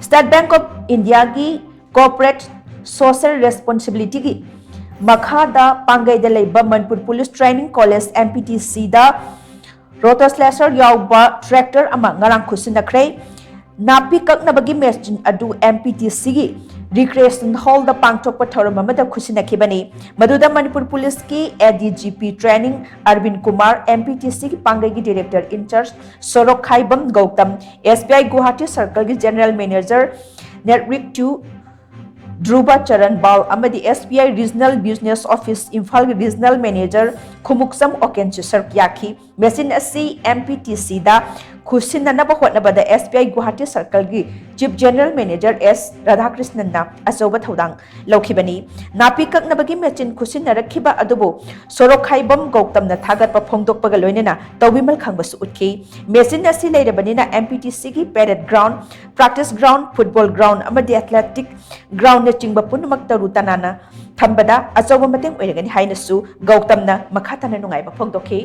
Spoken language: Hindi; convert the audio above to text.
State Bank of India की Corporate Social Responsibility की मखादा पांगैदा लेबा Manipur police training college MPTC दा रोटर स्लैशर याउबा ट्रैक्टर अमा ngarang खुसिनखरे नापी कक्नबगी मेचिन अदु MPTC की रिक्रिएशन हॉल दा पांगथोकपा थौरम अमदा खुसिनखिबनी मदुदा मणिपुर पुलिस की ADGP training Arvind Kumar MPTC की पांगै की डायरेक्टर इंचार्ज सोरोक खाइबम गौतम SBI गुवाहाटी सर्कल की general manager network 2 Dhruva Charan Bal अमदी SBI regional business office Imphal की रीजनल मैनेजर खुमुक्सम ओकेंची सरक्याखी मेसिन असी MPTC दा खुसिननब होटनबदा SBI गुवाहाटी सर्कल की chief general manager S Radhakrishnan ना अचौब थौदांग लौखिबनी नापी कक्नबगी मेचिन खुसिनरखिबा अदुबो सोरोखाइबम गौतमना थागतपा फोंदोकपगा लोइनेना तौबिमल खंगबसु उठखि मेचिन असी लेरबनिना MPTC की parade ground practice ground football ground अमदी एथलेटिक ग्राउंड ने चिंगबा पुनमक तरु तनाना थंबदा अचौब मतेंग ओइरगनि हाइनसु गौतमना मखाताना नुंगाइबा फोंदोखि।